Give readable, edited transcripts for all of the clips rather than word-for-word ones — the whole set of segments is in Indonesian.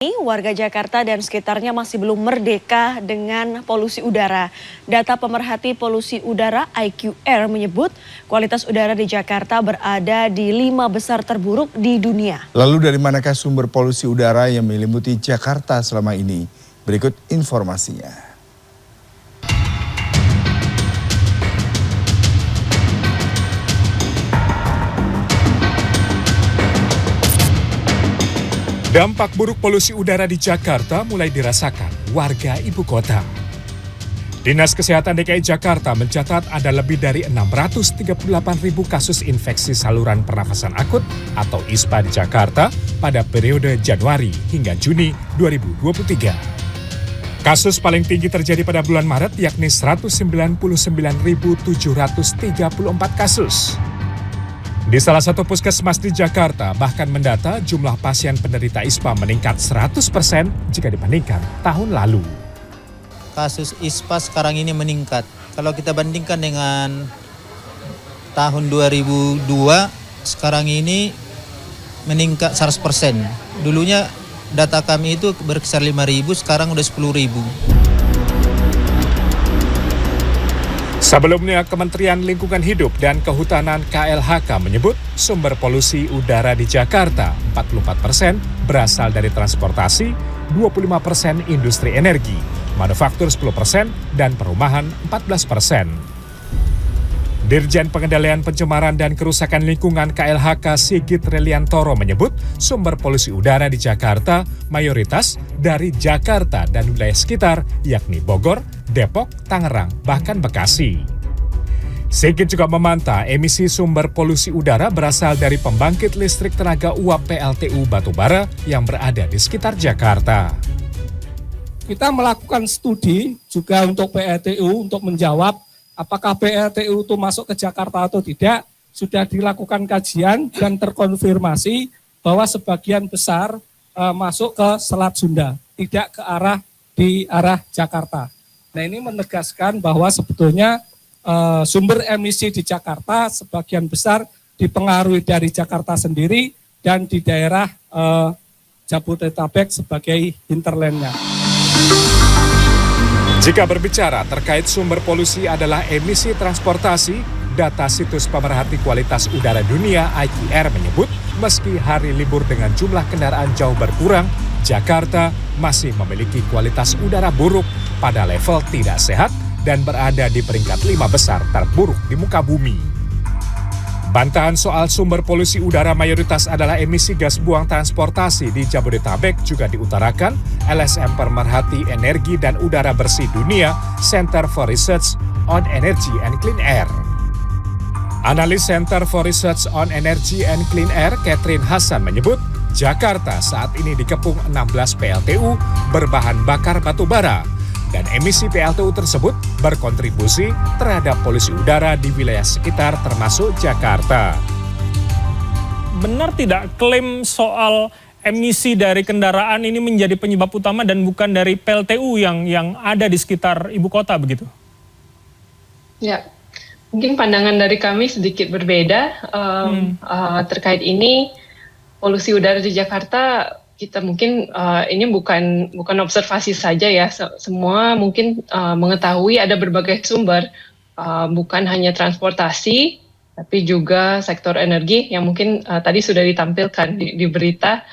Warga Jakarta dan sekitarnya masih belum merdeka dengan polusi udara. Data pemerhati polusi udara IQR menyebut kualitas udara di Jakarta berada di 5 besar terburuk di dunia. Lalu dari manakah sumber polusi udara yang menyelimuti Jakarta selama ini? Berikut informasinya. Dampak buruk polusi udara di Jakarta mulai dirasakan warga ibu kota. Dinas Kesehatan DKI Jakarta mencatat ada lebih dari 638.000 kasus infeksi saluran pernafasan akut atau ISPA di Jakarta pada periode Januari hingga Juni 2023. Kasus paling tinggi terjadi pada bulan Maret yakni 199.734 kasus. Di salah satu puskesmas di Jakarta bahkan mendata jumlah pasien penderita ISPA meningkat 100% jika dibandingkan tahun lalu. Kasus ISPA sekarang ini meningkat. Kalau kita bandingkan dengan tahun 2002, sekarang ini meningkat 100%. Dulunya data kami itu berkisar 5.000, sekarang udah 10.000. Sebelumnya, Kementerian Lingkungan Hidup dan Kehutanan KLHK menyebut sumber polusi udara di Jakarta 44% berasal dari transportasi, 25% industri energi, manufaktur 10% dan perumahan 14%. Dirjen Pengendalian Pencemaran dan Kerusakan Lingkungan KLHK Sigit Reliantoro menyebut sumber polusi udara di Jakarta mayoritas dari Jakarta dan wilayah sekitar yakni Bogor, Depok, Tangerang, bahkan Bekasi. Sigit juga memantau emisi sumber polusi udara berasal dari pembangkit listrik tenaga uap PLTU Batubara yang berada di sekitar Jakarta. Kita melakukan studi juga untuk PLTU untuk menjawab apakah PLTU itu masuk ke Jakarta atau tidak. Sudah dilakukan kajian dan terkonfirmasi bahwa sebagian besar masuk ke Selat Sunda, tidak ke arah Jakarta. Nah, ini menegaskan bahwa sebetulnya sumber emisi di Jakarta sebagian besar dipengaruhi dari Jakarta sendiri dan di daerah Jabodetabek sebagai hinterlandnya. Jika berbicara terkait sumber polusi adalah emisi transportasi, data situs pemerhati kualitas udara dunia IQR menyebut meski hari libur dengan jumlah kendaraan jauh berkurang, Jakarta masih memiliki kualitas udara buruk pada level tidak sehat dan berada di peringkat 5 besar terburuk di muka bumi. Bantahan soal sumber polusi udara mayoritas adalah emisi gas buang transportasi di Jabodetabek juga diutarakan LSM Pemerhati Energi dan Udara Bersih Dunia Center for Research on Energy and Clean Air. Analis Center for Research on Energy and Clean Air, Catherine Hassan menyebut Jakarta saat ini dikepung 16 PLTU berbahan bakar batu bara dan emisi PLTU tersebut berkontribusi terhadap polusi udara di wilayah sekitar termasuk Jakarta. Benar tidak klaim soal emisi dari kendaraan ini menjadi penyebab utama dan bukan dari PLTU yang ada di sekitar ibu kota begitu? Ya, mungkin pandangan dari kami sedikit berbeda terkait ini. Polusi udara di Jakarta kita mungkin ini bukan observasi saja ya, semua mungkin mengetahui ada berbagai sumber, bukan hanya transportasi, tapi juga sektor energi yang mungkin tadi sudah ditampilkan di berita.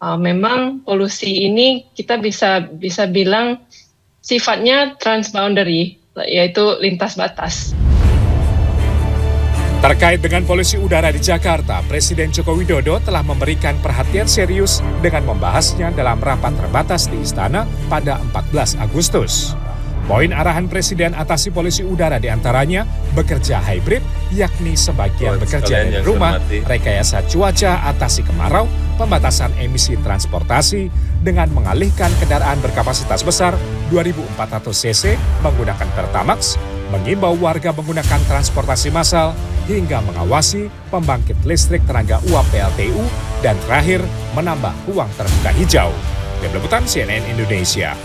Memang polusi ini kita bisa bilang sifatnya transboundary, yaitu lintas batas. Terkait dengan polusi udara di Jakarta, Presiden Joko Widodo telah memberikan perhatian serius dengan membahasnya dalam rapat terbatas di Istana pada 14 Agustus. Poin arahan Presiden atasi polusi udara diantaranya bekerja hybrid, yakni sebagian bekerja dari rumah, rekayasa cuaca atasi kemarau, pembatasan emisi transportasi dengan mengalihkan kendaraan berkapasitas besar 2.400 cc menggunakan Pertamax, mengimbau warga menggunakan transportasi massal, hingga mengawasi pembangkit listrik tenaga uap PLTU, dan terakhir menambah ruang terbuka hijau. Tim Liputan CNN Indonesia.